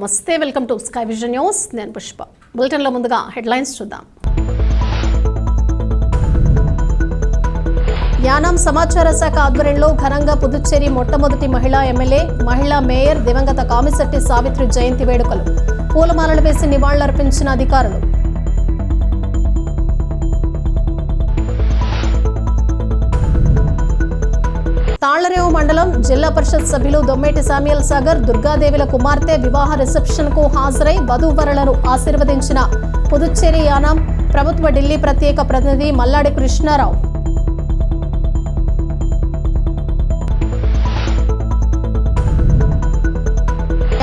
నమస్తే, welcome to sky vision news. నేను పుష్ప. బులెటిన్లో ముందుగా హెడ్లైన్స్ చూద్దాం. యానాం సమాచార శాఖ ఆధ్వర్యంలో ఘనంగా పుదుచ్చేరి మొట్టమొదటి మహిళా ఎమ్మెల్యే, మహిళా మేయర్ దివంగత కామిశెట్టి సావిత్రి జయంతి వేడుకలు. పూలమాలలు వేసి నివాళులర్పించిన అధికారులు. తాళ్లరేవు మండలం జిల్లా పరిషత్ సభ్యులు దొమ్మేటి శామ్యుయల్ సాగర్ దుర్గాదేవిల కుమార్తె వివాహ రిసెప్షన్ కు హాజరై వధూవరులను ఆశీర్వదించిన పుదుచ్చేరి యానాం ప్రభుత్వ ఢిల్లీ ప్రత్యేక ప్రతినిధి మల్లాడి కృష్ణారావు.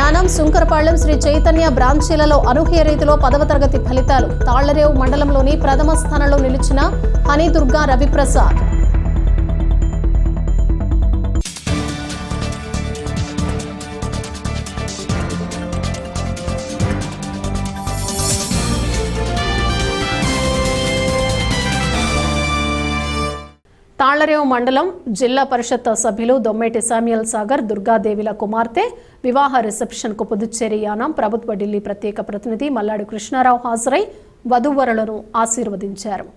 యానాం సుంకరపాళ్లెం శ్రీ చైతన్య బ్రాంచీలలో అనూహ్య రీతిలో 10వ తరగతి ఫలితాలు. తాళ్లరేవు మండలంలోని ప్రథమ స్థానంలో నిలిచిన హనీదుర్గా రవిప్రసాద్. తాళ్లరేవు మండలం జిల్లా పరిషత్ సభ్యులు దొమ్మేటి శామ్యుయల్ సాగర్ దుర్గాదేవిల కుమార్తె వివాహ రిసెప్షన్ కు పుదుచ్చేరి యానాం ప్రభుత్వ ఢిల్లీ ప్రత్యేక ప్రతినిధి మల్లాడి కృష్ణారావు హాజరై వధూవరులను ఆశీర్వదించారు.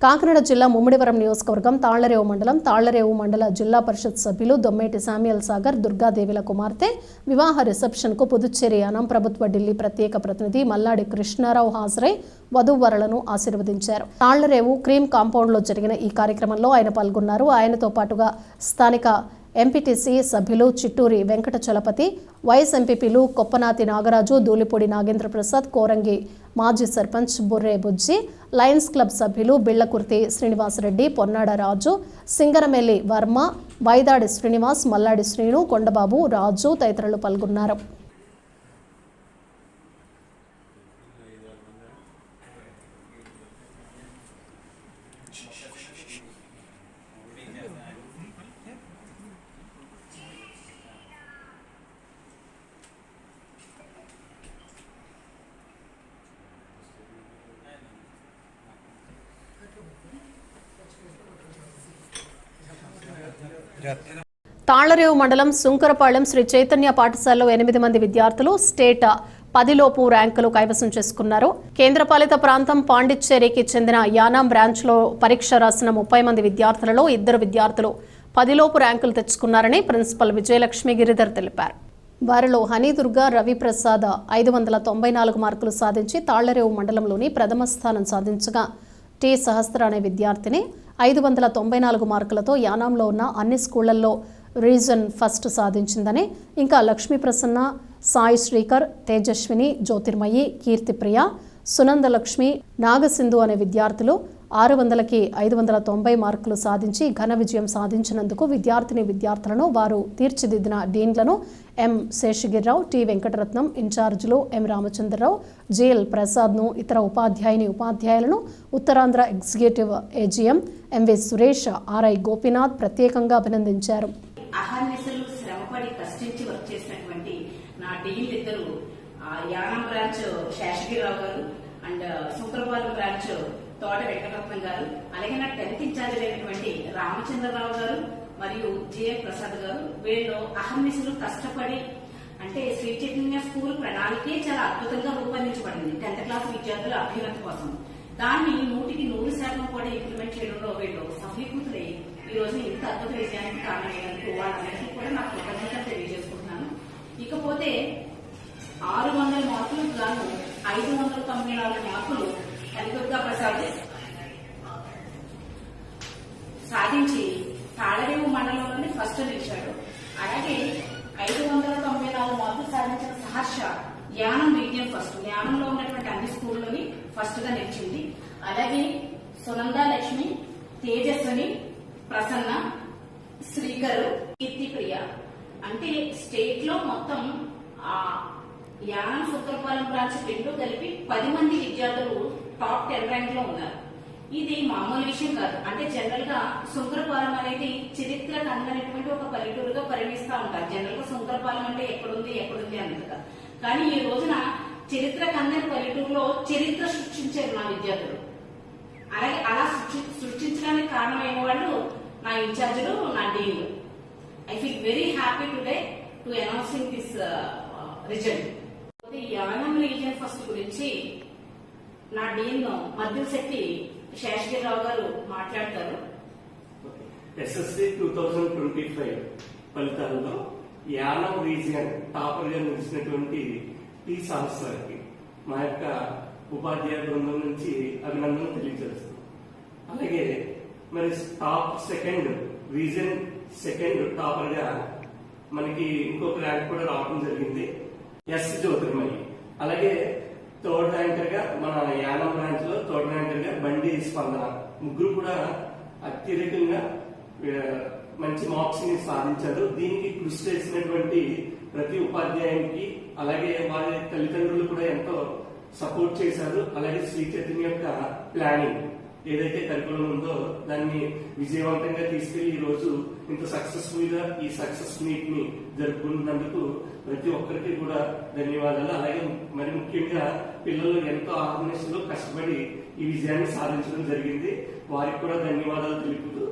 కాకినాడ జిల్లా ముమ్మిడివరం నియోజకవర్గం తాళ్లరేవు మండల జిల్లా పరిషత్ సభ్యులు దొమ్మేటి శామ్యుయల్ సాగర్ దుర్గాదేవిల కుమార్తె వివాహ రిసెప్షన్ కు పుదుచ్చేరి యానాం ప్రభుత్వ ఢిల్లీ ప్రత్యేక ప్రతినిధి మల్లాడి కృష్ణారావు హాజరై వధూవరులను ఆశీర్వదించారు. తాళ్లరేవు క్రీమ్ కాంపౌండ్ లో జరిగిన ఈ కార్యక్రమంలో ఆయన పాల్గొన్నారు. ఆయనతో పాటుగా స్థానిక ఎంపీటీసీ సభ్యులు చిట్టూరి వెంకట చలపతి, వైఎస్ ఎంపీపీలు కొప్పనాతి నాగరాజు, దూలిపొడి నాగేంద్ర ప్రసాద్, కోరంగి మాజీ సర్పంచ్ బుర్రే బుజ్జి, లయన్స్ క్లబ్ సభ్యులు బిళ్లకుర్తి శ్రీనివాసరెడ్డి, పొన్నాడ రాజు, సింగరమెల్లి వర్మ, వైదాడి శ్రీనివాస్, మల్లాడి శ్రీను, కొండబాబు, రాజు తదితరులు పాల్గొన్నారు. తాళ్లరేవు మండలం సుంకరపాళ్లెం శ్రీ చైతన్య పాఠశాలలో 8 మంది విద్యార్థులు స్టేట్ 10లోపు ర్యాంకులు కైవసం చేసుకున్నారు. కేంద్రపాలిత ప్రాంతం పాండిచ్చేరికి చెందిన యానాం బ్రాంచ్ లో పరీక్ష రాసిన 30 మంది విద్యార్థులలో 2 విద్యార్థులు 10లోపు ర్యాంకులు తెచ్చుకున్నారని ప్రిన్సిపల్ విజయలక్ష్మి గిరిధర్ తెలిపారు. వారిలో హనీదుర్గా రవిప్రసాద్ 594 మార్కులు సాధించి తాళ్లరేవు మండలంలోని ప్రథమ స్థానం సాధించగా, టి సహస్ర అనే విద్యార్థిని 594 మార్కులతో యానాంలో ఉన్న అన్ని స్కూళ్లలో రీజన్ ఫస్ట్ సాధించిందని, ఇంకా లక్ష్మీ ప్రసన్న, సాయి శ్రీకర్, తేజస్విని, జ్యోతిర్మయి, కీర్తిప్రియ, సునందలక్ష్మి, నాగసింధు అనే విద్యార్థులు 600కి 590 మార్కులు సాధించి ఘన విజయం సాధించినందుకు విద్యార్థులను వారు తీర్చిదిద్దిన డీన్లను ఎం శేషగిరిరావు, టి వెంకటరత్నం, ఇన్ఛార్జీలు ఎం రామచంద్రరావు, జిఎల్ ప్రసాద్ను, ఇతర ఉపాధ్యాయులను, Uttarandhra executive AGM MV Suresh, RI Gopinath ప్రత్యేకంగా అభినందించారు. అహర్నిశలు శ్రమపడి కష్టించి వర్క్ చేసినటువంటి నా డీన్లు ఇద్దరు యానాం బ్రాంచ్ శేషగిరిరావు గారు అండ్ సుంకరపాలెం బ్రాంచ్ తోట వెంకటరత్నం గారు, అలాగే నా 10th ఇన్ఛార్జ్ అయినటువంటి రామచంద్రరావు గారు మరియు జిఎల్ ప్రసాద్ గారు, వీళ్ళు అహర్నిశలు కష్టపడి, అంటే శ్రీ చైతన్య స్కూల్ ప్రణాళికే చాలా అద్భుతంగా రూపొందించబడింది 10th క్లాస్ విద్యార్థుల అభ్యున్నతి కోసం. దాన్ని 100% కూడా ఇంప్లిమెంట్ చేయడంలో వీళ్ళు సఫలీకృతులై ఈ రోజు ఇంత అద్భుత విజయానికి కారణమైనందుకు వాళ్ళందరికీ కూడా నాకు కృతజ్ఞతలు తెలియజేసుకుంటున్నాను. ఇకపోతే 600 మార్కులకు గాను 594 మార్కులు హరిదుర్గా ప్రసాద్ సాధించి తాళ్లరేవు మండలంలోనే ఫస్ట్ నిలిచాడు. అలాగే 594 మార్కులు సాధించిన సహర్ష యానం రీజియన్ ఫస్ట్, యానంలో ఉన్నటువంటి అన్ని స్కూల్లోని ఫస్ట్ గా నిలిచింది. అలాగే సునందా లక్ష్మి, తేజస్విని, ప్రసన్న, శ్రీకరు, కీర్తిప్రియ, అంటే స్టేట్ లో మొత్తం యానం సుంకరపాలెం బ్రాంచ్ 2 కలిపి 10 మంది విద్యార్థులు టాప్ 10 ర్యాంక్ లో ఉన్నారు. ఇది మామూలు విషయం కాదు. అంటే జనరల్ గా సుంకరపాలెం అనేది చరిత్ర కందనటువంటి ఒక పల్లెటూరుగా పరిగణిస్తూ ఉంటారు. జనరల్ గా సుంకరపాలెం అంటే ఎక్కడుంది అన్నట్టుగా. కానీ ఈ రోజున చరిత్ర కందని పల్లెటూరులో చరిత్ర సృష్టించారు నా విద్యార్థులు. అలాగే అలా సృష్టించడానికి కారణమైన వాళ్ళు నా ఇన్ఛార్జీలు, నా డీన్లు. I feel very happy today to announcing this result. Yanam region first గురించి నా డీన్ మద్దిశెట్టి శేషగిరిరావు గారు మాట్లాడతారు. SSC 2025 ఫలితాల్లో యానం రీజియన్ టాపర్ గా నిలిచినటువంటి టి సంస్థకి మా యొక్క ఉపాధ్యాయ బృందం నుంచి అభినందనలు తెలియజేస్తాం. అలాగే మరి టాప్ రీజియన్ సెకండ్ టాపర్ గా మనకి ఇంకొక ర్యాంక్ కూడా రావడం జరిగింది, ఎస్ జ్యోతిర్మయి. అలాగే థర్డ్ ర్యాంకర్ గా మన యానం బ్రాంచ్ లో థర్డ్ ర్యాంకర్ గా బండి స్పందన. ముగ్గురు కూడా అత్యధికంగా మంచి మార్క్స్ ని సాధించారు. దీనికి కృషి చేసినటువంటి ప్రతి ఉపాధ్యాయునికి అలాగే వారి తల్లిదండ్రులు కూడా ఎంతో సపోర్ట్ చేశారు. అలాగే శ్రీ చైతన్య యొక్క ప్లానింగ్ ఏదైతే కరికులం ఉందో దాన్ని విజయవంతంగా తీసుకెళ్లి ఈ రోజు ఇంత సక్సెస్ఫుల్ గా ఈ సక్సెస్ మీట్ ని జరుపుకున్నందుకు ప్రతి ఒక్కరికి కూడా ధన్యవాదాలు. అలాగే మరి ముఖ్యంగా పిల్లలు ఎంతో ఆర్గనైజేషన్ లో కష్టపడి ఈ విజయాన్ని సాధించడం జరిగింది. వారికి కూడా ధన్యవాదాలు తెలుపుతూ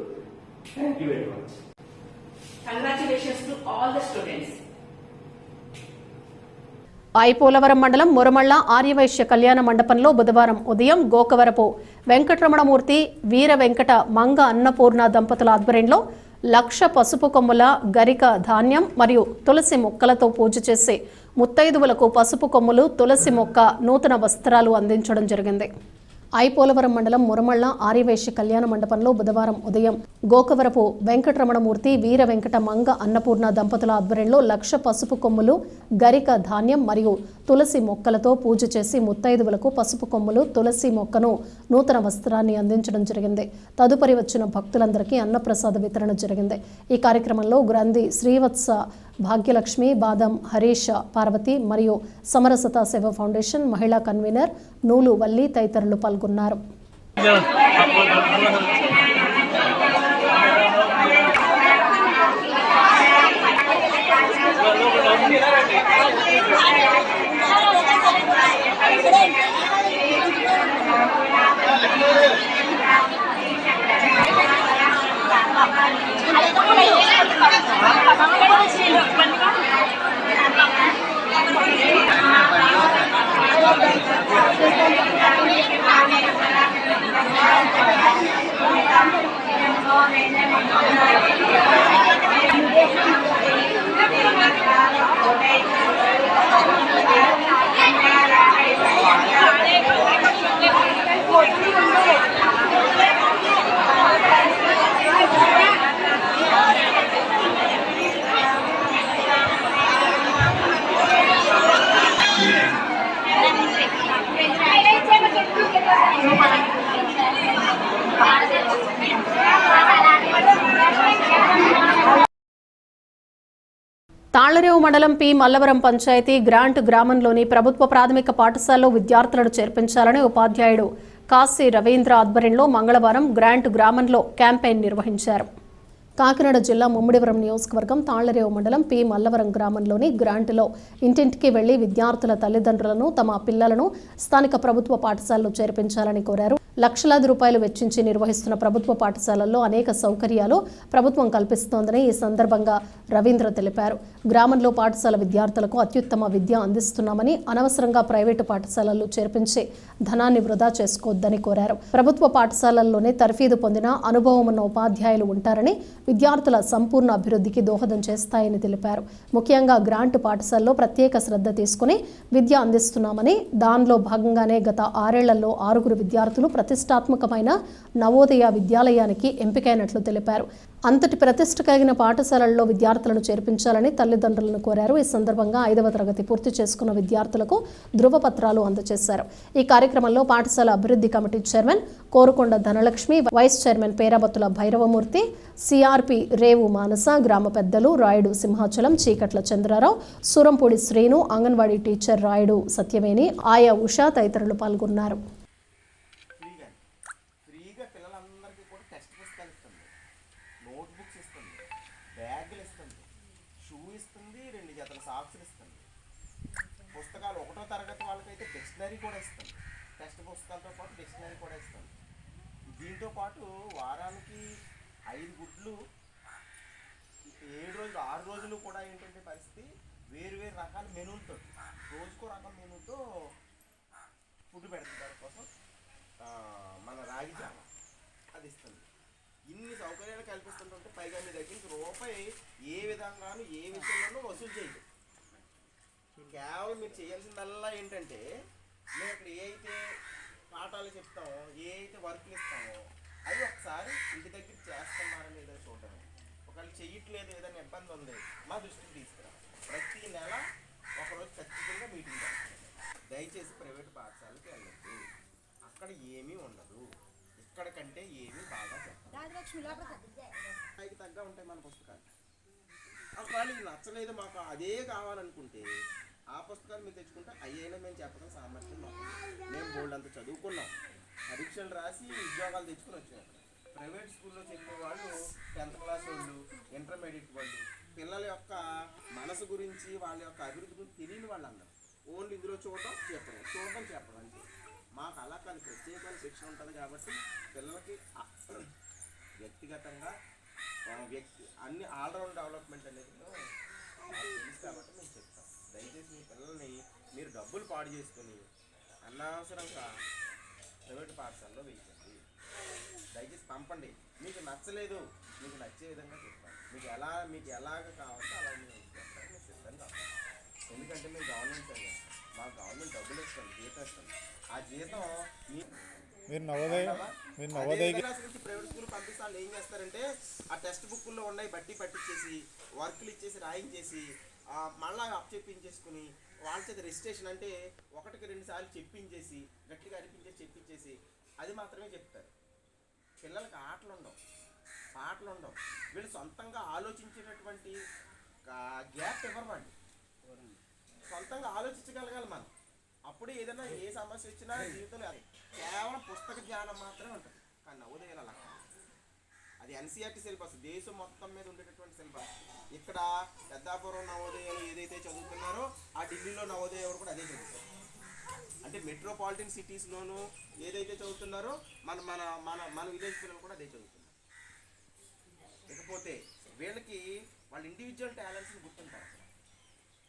thank you very much. Congratulations to all the students. I. Polavaram మండలం మురమళ్ల ఆర్యవైశ్య కళ్యాణ మండపంలో బుధవారం ఉదయం గోకవరపు వెంకటరమణమూర్తి వీర వెంకట మంగ అన్నపూర్ణ దంపతుల ఆధ్వర్యంలో 1,00,000 పసుపు కొమ్ముల గరిక ధాన్యం మరియు తులసి మొక్కలతో పూజ చేసి ముత్తైదువులకు పసుపు కొమ్ములు తులసి మొక్క నూతన వస్త్రాలు అందించడం జరిగింది. ఐపోలవరం మండలం మురమళ్ల ఆర్యవైశ్య కళ్యాణ మండపంలో బుధవారం ఉదయం గోకవరపు వెంకటరమణమూర్తి వీర వెంకట మంగ అన్నపూర్ణ దంపతుల ఆధ్వర్యంలో 1,00,000 పసుపు కొమ్ములు గరిక ధాన్యం మరియు తులసి మొక్కలతో పూజ చేసి ముత్తైదువులకు పసుపు కొమ్ములు తులసి మొక్కను నూతన వస్త్రాన్ని అందించడం జరిగింది. తదుపరి వచ్చిన భక్తులందరికీ అన్నప్రసాద వితరణ జరిగింది. ఈ కార్యక్రమంలో గ్రంథి శ్రీవత్స భాగ్యలక్ష్మి, బాదం హరీష్, పార్వతి మరియు సమరసత సేవ ఫౌండేషన్ మహిళా కన్వీనర్ నూలు వల్లి తదితరులు పాల్గొన్నారు. తాళ్లరేవు మండలం పి మల్లవరం పంచాయతీ గ్రాంట్ గ్రామంలోని ప్రభుత్వ ప్రాథమిక పాఠశాలలో విద్యార్థులను చేర్పించాలని ఉపాధ్యాయుడు కాశీ రవీంద్ర ఆధ్వర్యంలో మంగళవారం గ్రాంట్ గ్రామంలో క్యాంపెయిన్ నిర్వహించారు. కాకినాడ జిల్లా ముమ్మిడివరం నియోజకవర్గం తాళ్లరేవు మండలం పి మల్లవరం గ్రామంలోని గ్రాంట్లో ఇంటింటికి వెళ్లి విద్యార్థుల తల్లిదండ్రులను తమ పిల్లలను స్థానిక ప్రభుత్వ పాఠశాలలో చేర్పించాలని కోరారు. లక్షలాది రూపాయలు వెచ్చించి నిర్వహిస్తున్న ప్రభుత్వ పాఠశాలల్లో అనేక సౌకర్యాలు ప్రభుత్వం కల్పిస్తోందని ఈ సందర్భంగా రవీంద్ర తెలిపారు. గ్రామంలో పాఠశాల విద్యార్థులకు అత్యుత్తమ విద్య అందిస్తున్నామని, అనవసరంగా ప్రైవేటు పాఠశాలల్లో చేర్పించి ధనాన్ని వృధా చేసుకోవద్దని కోరారు. ప్రభుత్వ పాఠశాలల్లోనే తర్ఫీదు పొందిన అనుభవం ఉన్న ఉపాధ్యాయులు ఉంటారని, విద్యార్థుల సంపూర్ణ అభివృద్ధికి దోహదం చేస్తాయని తెలిపారు. ముఖ్యంగా గ్రాంట్ పాఠశాలలో ప్రత్యేక శ్రద్ధ తీసుకుని విద్య అందిస్తున్నామని, దానిలో భాగంగానే గత 6 ఏళ్లలో 6 విద్యార్థులు ప్రతిష్టాత్మకమైన నవోదయ విద్యాలయానికి ఎంపికైనట్లు తెలిపారు. అంతటి ప్రతిష్ట కలిగిన పాఠశాలల్లో విద్యార్థులను చేర్పించాలని తల్లిదండ్రులను కోరారు. ఈ సందర్భంగా 5వ తరగతి పూర్తి చేసుకున్న విద్యార్థులకు ధృవపత్రాలు అందజేశారు. ఈ కార్యక్రమంలో పాఠశాల అభివృద్ధి committee chairman Korukonda Dhanalakshmi, vice chairman Perabattula Bhairavamurthy, CRP Revu Manasa, గ్రామ పెద్దలు రాయుడు సింహాచలం, చీకట్ల చంద్రారావు, సూరంపూడి శ్రీను, అంగన్వాడీ టీచర్ రాయుడు సత్యవేణి, ఆయా ఉషా తదితరులు పాల్గొన్నారు. పుస్తకాలు 1వ తరగతి వాళ్ళకైతే డిక్షనరీ కూడా ఇస్తాం. టెక్స్ట్ పుస్తకాలతో పాటు డిక్షనరీ కూడా ఇస్తాం. దీంతో పాటు వారానికి 5 గుడ్లు 7 రోజులు 6 రోజులు కూడా ఏంటంటే పరిస్థితి వేరు వేరు రకాల మెనూలతో, రోజుకో రకం మెనూతో ఫుడ్ పెడుతుంది. దానికోసం మన రాగి జావ అది ఇస్తుంది. ఇన్ని సౌకర్యాలు కల్పిస్తుంటే పైగా మీ దగ్గర నుంచి రూపాయి ఏ విధంగానూ ఏ విషయంలోనూ వసూలు చేయదు. కేవలం మీరు చేయాల్సిందల్లా ఏంటంటే, మేము ఇక్కడ ఏ అయితే పాఠాలు చెప్తామో, ఏ అయితే వర్క్లు ఇస్తామో అవి ఒకసారి ఇంటి దగ్గర చేస్తున్నారని ఏదో చూడటం. ఒకవేళ చెయ్యట్లేదు, ఏదైనా ఇబ్బంది ఉంది, మా దృష్టికి తీసుకురా. ప్రతి నెల ఒకరోజు ఖచ్చితంగా మీటింగ్ జరుగుతుంది. దయచేసి ప్రైవేట్ పాఠశాలకు వెళ్ళద్దు, అక్కడ ఏమీ ఉండదు. ఇక్కడ కంటే ఏమీ బాగా చెప్పాలి, తగ్గ ఉంటాయి మన పుస్తకాలు. ఒకవేళ ఇది నచ్చలేదు, మాకు అదే కావాలనుకుంటే ఆ పుస్తకాలు మీరు తెచ్చుకుంటే అయ్యైనా మేము చెప్పడం సామర్థ్యం మాకు. మేము బోల్డ్ అంతా చదువుకున్నాం, పరీక్షలు రాసి ఉద్యోగాలు తెచ్చుకుని వచ్చాం. ప్రైవేట్ స్కూల్లో చెప్పేవాళ్ళు 10th క్లాస్ వాళ్ళు, ఇంటర్మీడియట్ వాళ్ళు, పిల్లల యొక్క మనసు గురించి, వాళ్ళ యొక్క అభివృద్ధి గురించి తెలియని వాళ్ళు అందరూ. ఓన్లీ ఇందులో చూడటం చెప్పడం అంతే. మాకు అలా కాదు, ప్రత్యేకమైన శిక్షణ ఉంటుంది కాబట్టి పిల్లలకి వ్యక్తిగతంగా అన్ని ఆల్రౌండ్ డెవలప్మెంట్ అనేది తెలుసు కాబట్టి మేము చెప్తాం. దయచేసి మీ పిల్లల్ని మీరు డబ్బులు పాడు చేసుకొని అనవసరంగా ప్రైవేట్ పాఠశాలలో వేయించండి. దయచేసి పంపండి. మీకు నచ్చలేదు, మీకు నచ్చే విధంగా చెప్తాను. మీకు ఎలాగ కావాలంటే అలా మేము సిద్ధంగా కావాలి. ఎందుకంటే మేము గవర్నమెంట్ చదివాం, మాకు గవర్నమెంట్ డబ్బులు ఇస్తాం, జీతం ఇస్తాం. ఆ జీతం మీరు నవోదయ ప్రైవేట్ స్కూల్ పంపిస్తే వాళ్ళు ఏం చేస్తారంటే, ఆ టెక్స్ట్ బుక్లో ఉన్నాయి బట్టి పట్టించేసి, వర్క్లు ఇచ్చేసి, రాయించేసి, మళ్ళీ అప్ చెప్పించేసుకుని వాళ్ళ చేత రిజిస్ట్రేషన్ అంటే 1-2 సార్లు చెప్పించేసి, గట్టిగా అనిపించేసి చెప్పించేసి అది మాత్రమే చెప్తారు. పిల్లలకి ఆటలు ఉండవు, పాటలు ఉండవు. వీళ్ళు సొంతంగా ఆలోచించేటటువంటి గ్యాప్ ఇవ్వమండి. సొంతంగా ఆలోచించగలగాలి మనం. అప్పుడు ఏదైనా ఏ సమస్య వచ్చినా జీవితంలో కేవలం పుస్తక జ్ఞానం మాత్రమే ఉంటుంది. కానీ నవోదయాలు అలా కాదు. అది ఎన్సీఆర్టీ సిలబస్, దేశం మొత్తం మీద ఉండేటటువంటి సిలబస్. ఇక్కడ పెద్దాపురం నవోదయాలు ఏదైతే చదువుతున్నారో ఆ ఢిల్లీలో నవోదయాలు కూడా అదే చదువుతారు. అంటే మెట్రోపాలిటన్ సిటీస్లోనూ ఏదైతే చదువుతున్నారో మన మన మన మన విలేజ్ పిల్లలు కూడా అదే చదువుతున్నారు. ఇకపోతే వీళ్ళకి వాళ్ళ ఇండివిజువల్ టాలెంట్స్ని గుర్తుంటారు.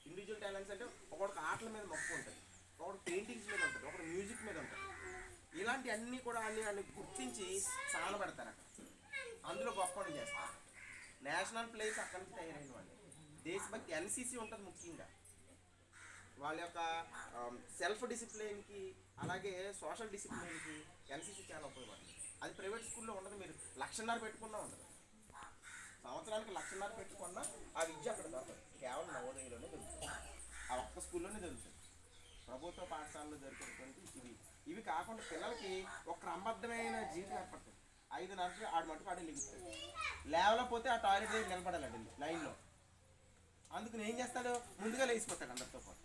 ఇండివిజువల్ టాలెంట్స్ అంటే ఒకడికి ఆటల మీద మొక్కు ఉంటుంది, ఒకడు పెయింటింగ్స్ మీద ఉంటుంది, ఒకడు మ్యూజిక్ మీద ఉంటుంది. ఇలాంటి అన్నీ కూడా అన్ని గుర్తించి సానబెడతారు. అక్కడ అందులో గొప్పని చేస్తారు. నేషనల్ ప్లేయర్స్ అక్కడి నుంచి తయారైన వాళ్ళు. దేశభక్తి ఎన్సీసీ ఉంటుంది ముఖ్యంగా. వాళ్ళ యొక్క సెల్ఫ్ డిసిప్లిన్కి, అలాగే సోషల్ డిసిప్లిన్కి ఎన్సీసీ చాలా ఉపయోగపడుతుంది. అది ప్రైవేట్ స్కూల్లో ఉండదు. మీరు 1,00,000 పెట్టుకున్నా ఉండదు. సంవత్సరానికి 1,00,000 పెట్టుకున్నా ఆ విద్య అక్కడ దొరకదు. కేవలం నవోదయలోనే దొరుకుతుంది, ఆ ఒక్క స్కూల్లోనే దొరుకుతుంది. ప్రభుత్వ పాఠశాలలో దొరికేటువంటి ఇవి కాకుండా పిల్లలకి ఒక క్రమబద్ధమైన జీవితం ఏర్పడుతుంది. 5 ఆడు మటుకు ఆడే లెగుస్తాడు, లేవలేకపోతే ఆ టాయిలెట్ దగ్గర నిలబడాలండి లైన్లో. అందుకని ఏం చేస్తాడు, ముందుగా లేచిపోతాడు అందరితో పాటు.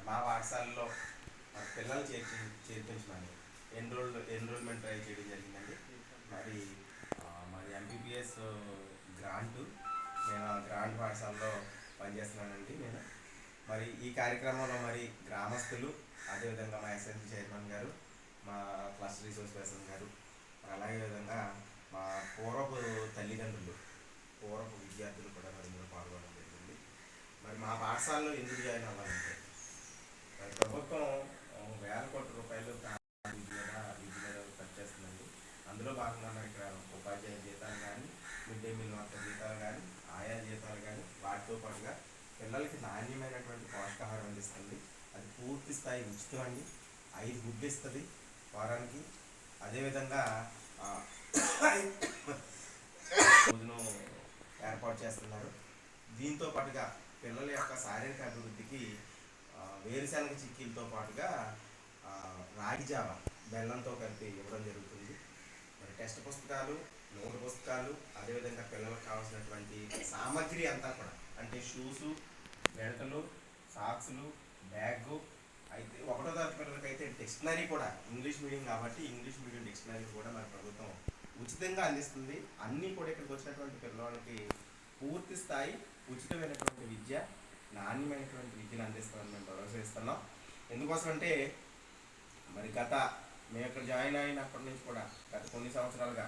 మా పాఠశాలలో మా పిల్లలు చేర్పించమని ఎన్రోల్మెంట్ ట్రై చేయడం జరిగిందండి. మరి మాది ఎంబీబీఎస్ గ్రాంటు, నేను గ్రాంట్ పాఠశాలలో పనిచేస్తున్నానండి నేను. మరి ఈ కార్యక్రమంలో మరి గ్రామస్తులు, అదేవిధంగా మా ఎస్ఎంసీ చైర్మన్ గారు, మా క్లస్టర్ రిసోర్స్ పర్సన్ గారు, అలాగే విధంగా మా పూర్వపు తల్లిదండ్రులు, పూర్వపు విద్యార్థులు కూడా మరి ఇందులో పాల్గొనడం జరిగింది. మరి మా పాఠశాలలో ఎందుకు జాయిన్ అవ్వాలంటే, మరి ప్రభుత్వం వేల కోట్ల రూపాయలు విద్య మీద ఖర్చు చేస్తుందండి. అందులో భాగంగా మరి ఇక్కడ ఉపాధ్యాయ జీతాలు కానీ, మిడ్ డే మీల్ మొత్తం జీతాలు కానీ, ఆయా జీతాలు కానీ, వాటితో పాటుగా పిల్లలకి నాణ్యమైనటువంటి పోషకాహారం అందిస్తుంది. అది పూర్తి స్థాయి ఉచితం అండి. 5 గుడ్లు ఇస్తుంది వారానికి. అదేవిధంగా భోజనం ఏర్పాటు చేస్తున్నారు. దీంతో పాటుగా పిల్లల యొక్క శారీరక అభివృద్ధికి వేరుశనగ చిక్కీలతో పాటుగా రాగి జావ బెల్లంతో కలిపి ఇవ్వడం జరుగుతుంది. మరి టెక్స్ట్ పుస్తకాలు, నోట్ పుస్తకాలు, అదేవిధంగా పిల్లలకు కావాల్సినటువంటి సామాగ్రి అంతా కూడా, అంటే షూసు, బెల్టులు, సాక్స్లు, బ్యాగు. అయితే 1వ తరగతి పిల్లలకి అయితే డిక్షనరీ కూడా, ఇంగ్లీష్ మీడియం కాబట్టి ఇంగ్లీష్ మీడియం డిక్షనరీ కూడా మన ప్రభుత్వం ఉచితంగా అందిస్తుంది. అన్నీ కూడా ఇక్కడికి వచ్చినటువంటి పిల్లలకి పూర్తి స్థాయి ఉచితమైనటువంటి విద్య, నాణ్యమైనటువంటి విద్యను అందిస్తామని మేము భరోసా ఇస్తున్నాం. ఎందుకోసం అంటే మరి మేము ఇక్కడ జాయిన్ అయినప్పటి నుంచి కూడా గత కొన్ని సంవత్సరాలుగా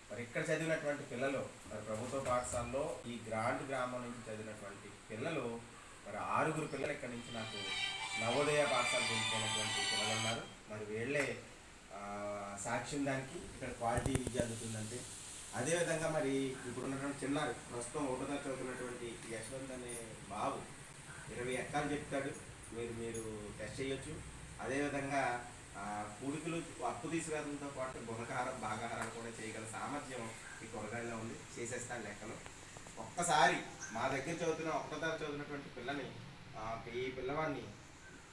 మరి ఇక్కడ చదివినటువంటి పిల్లలు, మరి ప్రభుత్వ పాఠశాలలో ఈ గ్రాంట్ గ్రామం నుంచి చదివినటువంటి పిల్లలు మరి 6 పిల్లలు ఇక్కడి నుంచి నాకు నవోదయ పాఠశాల వెళ్ళిపోయినటువంటి పిల్లలు ఉన్నారు. మరి వీళ్ళే సాక్ష్యం దానికి ఇక్కడ క్వాలిటీ విద్య అందుతుందంటే. అదేవిధంగా మరి ఇప్పుడు ఉన్నటువంటి చిన్నారు ప్రస్తుతం 1వ తరగతి చదువుతున్నటువంటి యశ్వంత్ అనే బాబు 20 ఎక్కాలు చెప్తాడు. మీరు టెస్ట్ చేయొచ్చు. అదేవిధంగా పూడికలు అప్పు తీసుకురావడంతో పాటు గుణకారం భాగాహారాలు కూడా చేయగల సామర్థ్యం ఈ కూరగాయల్లో ఉంది. చేసేస్తాను లెక్కలు. ఒక్కసారి మా దగ్గర చదువుతున్న 1వ తరగతి చదువుతున్నటువంటి పిల్లని ఈ పిల్లవాడిని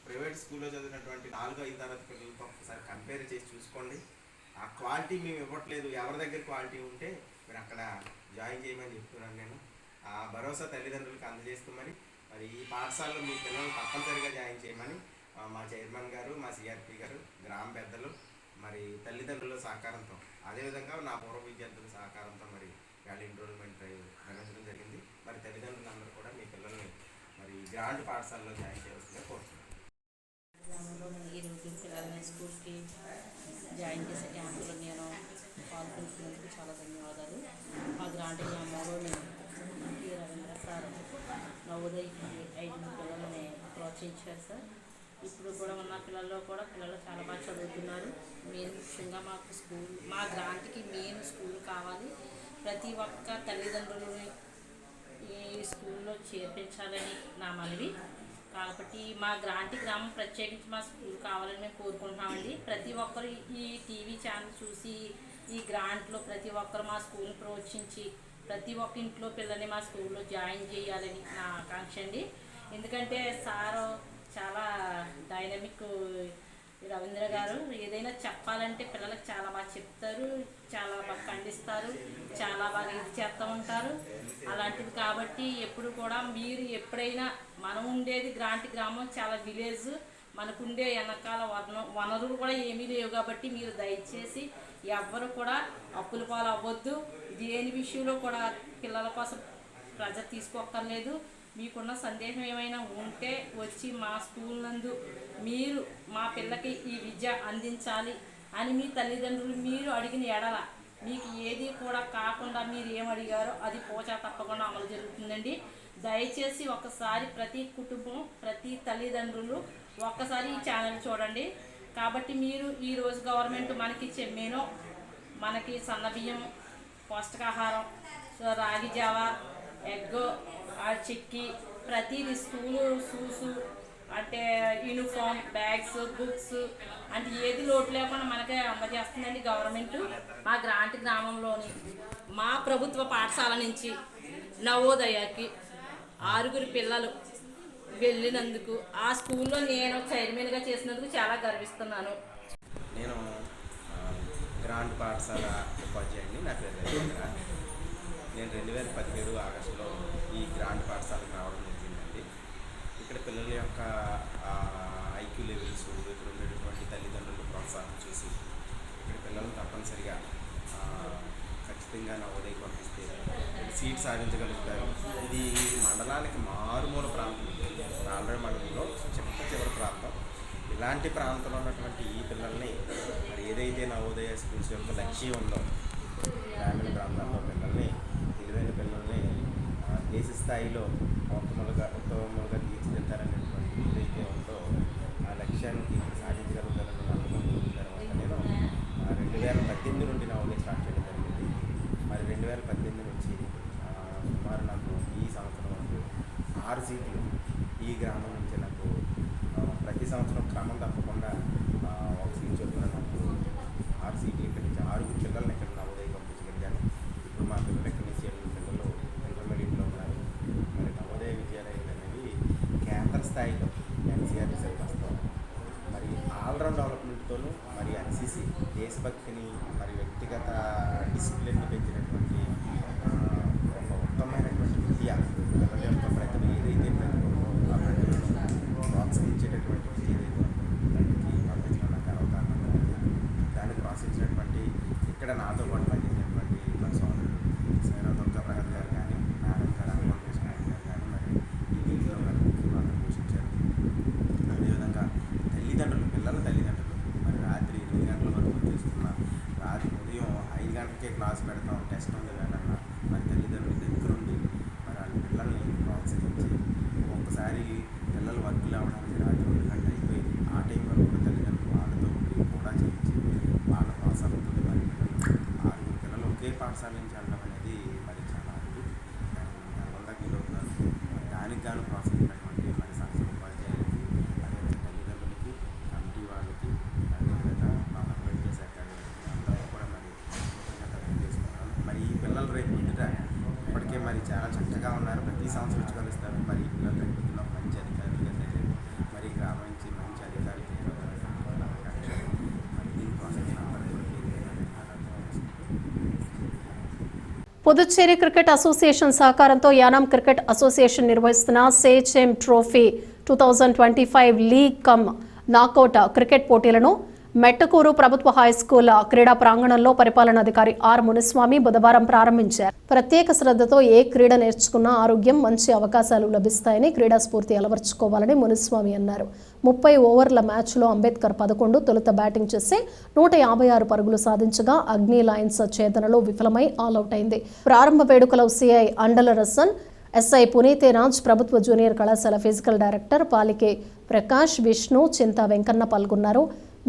ప్రైవేట్ స్కూల్లో చదివినటువంటి 4, 5 తరగతి పిల్లలతో ఒకసారి కంపేర్ చేసి చూసుకోండి. ఆ క్వాలిటీ మేము ఇవ్వట్లేదు. ఎవరి దగ్గర క్వాలిటీ ఉంటే మీరు అక్కడ జాయిన్ చేయమని చెప్తున్నాను నేను. ఆ భరోసా తల్లిదండ్రులకు అందజేస్తూ మరి ఈ పాఠశాలలో మీ పిల్లలను తప్పనిసరిగా జాయిన్ చేయమని మా చైర్మన్ గారు, మా సిఆర్పి గారు, గ్రామ పెద్దలు, మరి తల్లిదండ్రుల సహకారంతో, అదేవిధంగా నా పూర్వ విద్యార్థుల సహకారంతో మరి వాళ్ళ ఎన్రోల్మెంట్ నిర్వహించడం జరిగింది. మరి తల్లిదండ్రులందరూ కూడా మీ పిల్లల్ని మరి గ్రాండ్ పాఠశాలలో జాయిన్ చేయవలసిందిగా కోరుతున్నాను. ఈరోజు పిల్లల్ని స్కూల్కి జాయిన్ చేసే క్యాంపులో నేను పాల్గొంటున్నందుకు చాలా ధన్యవాదాలు. మా గ్రాంట్ గ్రామంలోని రవీంద్ర సార్ నవోదయకి 5 పిల్లలని ప్రోత్సహించారు సార్. ఇప్పుడు కూడా ఉన్న పిల్లలు చాలా బాగా చదువుతున్నారు. మెయిన్ ముఖ్యంగా మా గ్రాంట్కి మెయిన్ స్కూల్ కావాలి. ప్రతి ఒక్క తల్లిదండ్రులని ఈ స్కూల్లో చేర్పించాలని నా మనవి. కాబట్టి మా గ్రాంట్ గ్రామం ప్రత్యేకించి మా స్కూల్ కావాలని మేము కోరుకుంటున్నామండి. ప్రతి ఒక్కరు ఈ టీవీ ఛానల్ చూసి ఈ గ్రాంట్లో ప్రతి ఒక్కరు మా స్కూల్ని ప్రోత్సహించి ప్రతి ఒక్క ఇంట్లో పిల్లల్ని మా స్కూల్లో జాయిన్ చేయాలని నా ఆకాంక్ష అండి. ఎందుకంటే సారు చాలా డైనమిక్ రవీంద్ర గారు. ఏదైనా చెప్పాలంటే పిల్లలకు చాలా బాగా చెప్తారు, చాలా బాగా ఖండిస్తారు, చాలా బాగా ఇది చేస్తూ ఉంటారు. అలాంటిది కాబట్టి ఎప్పుడు కూడా మీరు ఎప్పుడైనా మనం ఉండేది గ్రాంట్ గ్రామం, చాలా విలేజ్, మనకుండే వెనకాల వనరులు కూడా ఏమీ లేవు. కాబట్టి మీరు దయచేసి ఎవ్వరు కూడా అప్పుల పాలు అవ్వద్దు. దేని విషయంలో కూడా పిల్లల కోసం ప్రెజర్ తీసుకోక్కర్లేదు. మీకున్న సందేహం ఏమైనా ఉంటే వచ్చి మా స్కూల్ నందు మీరు మా పిల్లకి ఈ విద్య అందించాలి అని మీ తల్లిదండ్రులు మీరు అడిగిన ఎడల మీకు ఏది కూడా కాకుండా మీరు ఏమడిగారో అది పోచా తప్పకుండా అమలు జరుగుతుందండి. దయచేసి ఒకసారి ప్రతి కుటుంబం, ప్రతి తల్లిదండ్రులు ఒక్కసారి ఈ ఛానల్ చూడండి. కాబట్టి మీరు ఈరోజు గవర్నమెంట్ మనకిచ్చే మెనూ, మనకి సన్నబియ్యం, పౌష్టికాహారం, రాగి జావా, ఎగ్, చిక్కీ, ప్రతిదీ స్కూలు షూస్ అంటే యూనిఫామ్, బ్యాగ్స్, బుక్స్ అంటే ఏది లోటు లేకుండా మనకే అందజేస్తుందండి గవర్నమెంట్. మా గ్రాంట్ గ్రామంలోని మా ప్రభుత్వ పాఠశాల నుంచి నవోదయకి 6 పిల్లలు వెళ్ళినందుకు ఆ స్కూల్లో నేను చైర్మన్గా చేసినందుకు చాలా గర్విస్తున్నాను. నేను గ్రాంట్ పాఠశాల ఉపాధ్యాయుడిని. నా పేరు రవీంద్ర. నేను 2017 ఆగస్టులో ఈ గ్రాంట్ పాఠశాలకు రావడం జరిగిందండి. ఇక్కడ పిల్లల యొక్క ఐక్యూ లెవెల్స్, ఇక్కడ ఉండేటువంటి తల్లిదండ్రుల ప్రోత్సాహం చూసి ఇక్కడ పిల్లలను తప్పనిసరిగా ఖచ్చితంగా నవోదయకి పంపిస్తే సీట్ సాధించగలుగుతారు. ఇది మండలానికి మారుమూల ప్రాంతం, రాళ్ళ మండలంలో చివరి ప్రాంతం. ఇలాంటి ప్రాంతంలో ఉన్నటువంటి ఈ పిల్లల్ని మరి ఏదైతే నవోదయ స్కూల్స్ యొక్క లక్ష్యం ఉందో గ్రామీణ ప్రాంతాల్లో పిల్లల్ని, తెలివైన పిల్లల్ని దేశ స్థాయిలో ఉత్తమంగా తీర్చిదిద్దారనేటువంటి ఏదైతే ఉందో ఆ లక్ష్యానికి సాధించగలుగుతారని నమ్మకం తర్వాత నేను 2018 నుండి నవోదయ స్టార్ట్ చేయడం జరిగింది. మరి 2018 నుంచి సుమారు నాకు ఈ సంవత్సరం వరకు 6 సీట్లు ఈ గ్రామం నుంచి నాకు ప్రతి సంవత్సరం క్రమం తప్పకుండా 1 సీట్ చొప్పున నాకు 6 సీట్లు ఇక్కడి నుంచి 6 పిల్లల్ని ఇక్కడ నవోదయ పంపించగలిగాను. ఇప్పుడు మా పిల్లలు ఇక్కడి నుంచి 7 పిల్లలు ఇంటర్మీడియట్లో ఉన్నారు. మరి నవోదయ విద్యాలయాలు అనేవి కేంద్ర స్థాయిలో ఎన్సీఆర్ వస్తాం. మరి ఆల్రౌండ్ డెవలప్మెంట్తోనూ మరి ఎన్సీసీ దేశభక్తిని మరి వ్యక్తిగత డిసిప్లిన్ని పెంచినటువంటి ఒక ఉత్తమమైనటువంటి విద్య, పిల్లల యొక్క ప్రతిభ ఏదైతే ప్రతిభ ఆ ప్రతిభను ప్రోత్సహించేటటువంటి విద్య ఏదైతే దానికి పంపించడం నాకు అవకాశం ఉంది. దాన్ని ప్రోత్సహించినటువంటి ఇక్కడ నాతో పాటు పనిచేసినటువంటి మన సోదరుడు సైరా దుర్గా ప్రసాద్ గారు కానీ, నారాయణ గారు, హనుమాన్ కృష్ణ గారు కానీ మరి ఈ దీంట్లో మరి ముఖ్య పాత్ర పోషించారు. అదేవిధంగా పిల్లల తల్లిదండ్రులు మరి రాత్రి 8 గంటల వరకు తీసుకున్న ఉదయం 5 గంటలకే క్లాస్ పెడతాం, టెస్ట్ ఉంది వేళన్నా మరి తల్లిదండ్రుల దగ్గర ఉండి మరి వాళ్ళ పిల్లల్ని ప్రోత్సహించి ఒక్కసారి పాఠశాల నుంచి వెళ్ళడం అనేది మరి చాలా అరుదు. దానికి గురవుతున్నారు. దానికి గాను ప్రోత్సహించినటువంటి మరి సంస్థ ఉపాధ్యాయులకి, అదేవిధంగా తల్లిదండ్రులకి, కమిటీ వాళ్ళకి, అదేవిధంగా మా వైద్య శాఖ అందరూ కూడా మరి కృతజ్ఞతలు తెలియజేస్తున్నాను. మరి ఈ పిల్లలు రేపు ముందుట ఇప్పటికే మరి చాలా చక్కగా ఉన్నారు. ప్రతి సంవత్సరం వచ్చి కలుస్తారు. మరి ఈ పిల్లలు రేపు పొద్దున్న మంచి అధికారులుగా తయారు, మరి గ్రామం నుంచి మంచి అధికారులు తయారవుతారు. మరి దీని ప్రోత్సహించిన అందరికీ పుదుచ్చేరి క్రికెట్ అసోసియేషన్ సహకారంతో యానాం క్రికెట్ అసోసియేషన్ నిర్వహిస్తున్న సేచెమ్ trophy 2025 league cum knockout cricket పోటీలను మెట్టకూరు ప్రభుత్వ హైస్కూల్ క్రీడా ప్రాంగణంలో పరిపాలనాధికారి ఆర్ మునిస్వామి బుధవారం ప్రారంభించారు. ప్రత్యేక శ్రద్ధతో ఏ క్రీడ నేర్చుకున్నా ఆరోగ్యం, మంచి అవకాశాలు లభిస్తాయని, క్రీడా స్ఫూర్తి అలవర్చుకోవాలని మునిస్వామి అన్నారు. 30 ఓవర్ల మ్యాచ్లో అంబేద్కర్ 11 తొలుత బ్యాటింగ్ చేసి 156 పరుగులు సాధించగా అగ్ని లయన్స్ ఛేదనలో విఫలమై ఆలౌట్ అయింది. ప్రారంభ వేడుకలో సిఐ అండల రసన్, ఎస్ఐ పునీతేరాజ్, ప్రభుత్వ జూనియర్ కళాశాల ఫిజికల్ డైరెక్టర్ పాలికే ప్రకాష్, విష్ణు, చింతా వెంకన్న పాల్గొన్నారు.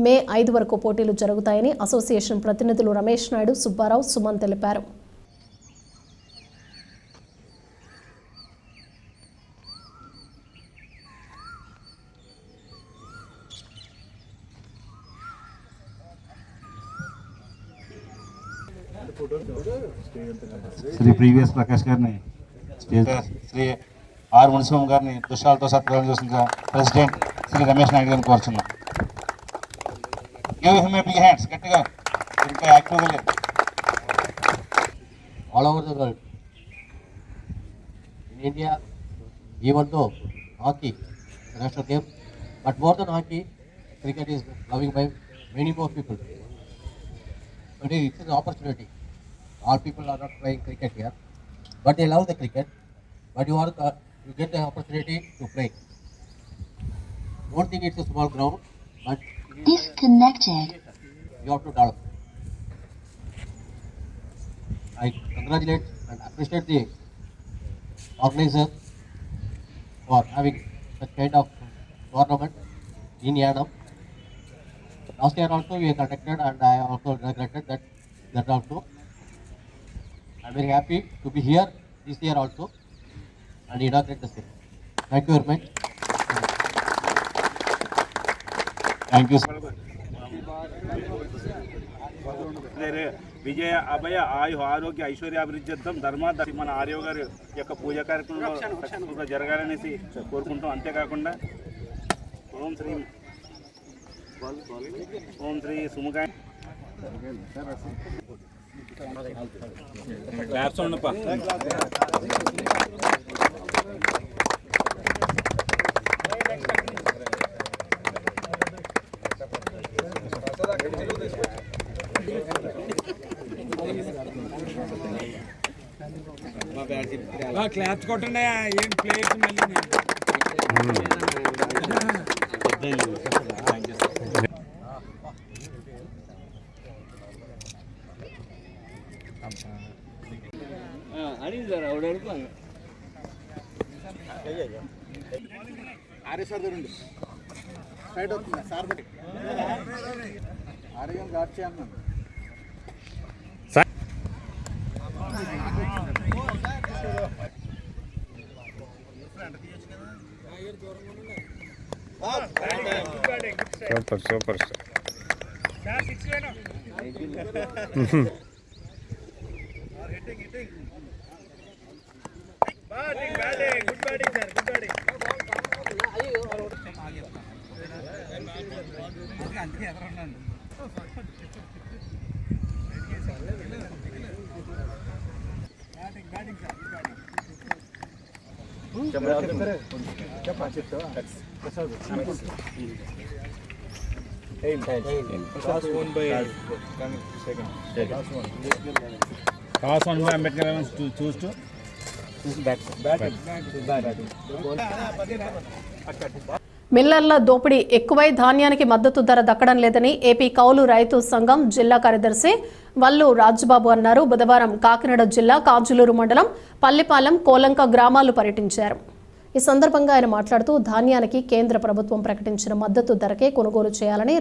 మే 5 వరకు పోటీలు జరుగుతాయని అసోసియేషన్ ప్రతినిధులు రమేష్ నాయుడు, సుబ్బారావు, సుమన్ తెలిపారు. శ్రీ ప్రీవియస్ ప్రకాష్ గారిని, శ్రీ ఆర్ మునిస్వామి గారిని దుష్యాలతో సత్కారం చేసిన ప్రెసిడెంట్ శ్రీ రమేష్ నాయుడు గారిని కోరుచున్నాం. Give him a big hands, గట్టిగా ఇంకా యాక్టివ్గా లేదు. All over the world, in India, even though hockey is a national game, but more than hockey, cricket is loving by many more people. But it's an opportunity. All people are not playing cricket here, but they love the cricket. But you get the opportunity to play. Don't think it's a small ground, but disconnected. You have to develop. I congratulate and appreciate the organizer for having such kind of tournament in Yanam. Last year also we conducted, and I also regretted that also. I'm very happy to be here this year also and inaugurate the same. Thank you very much. Thank you. విజయ అభయ ఆయు ఆరోగ్య ఐశ్వర్యాభివృద్ధ్యర్థం ధర్మాధి మన ఆర్య గారి యొక్క పూజా కార్యక్రమంలో జరగాలనేసి కోరుకుంటాం. అంతేకాకుండా ఓం శ్రీ సుముఖాయ క్లాప్స్ కొట్టండి. ఏం ప్లేయర్స్ మళ్ళీ అడిగింది సార్ ఆవిడ అడుగుతాను. ఆర్య సార్ దగ్గర స్ట్రైట్ అవుతుంది సార్ దగ్గర ఆరోగ్యం గాడ్ చేయన్నాను. Super super toss won by Ambedkar choose to మిల్లర్ల దోపిడీ ఎక్కువై ధాన్యానికి మద్దతు ధర దక్కడం లేదని ఏపీ కౌలు రైతు సంఘం జిల్లా కార్యదర్శి వల్లు రాజుబాబు అన్నారు. బుధవారం కాకినాడ జిల్లా కాజులూరు మండలం పల్లిపాలెం, కోలంక గ్రామాలు పర్యటించారు. ఈ సందర్భంగా ఆయన మాట్లాడుతూ ధాన్యానికి కేంద్ర ప్రభుత్వం ప్రకటించిన మద్దతు ధరకే కొనుగోలు చేయాలని,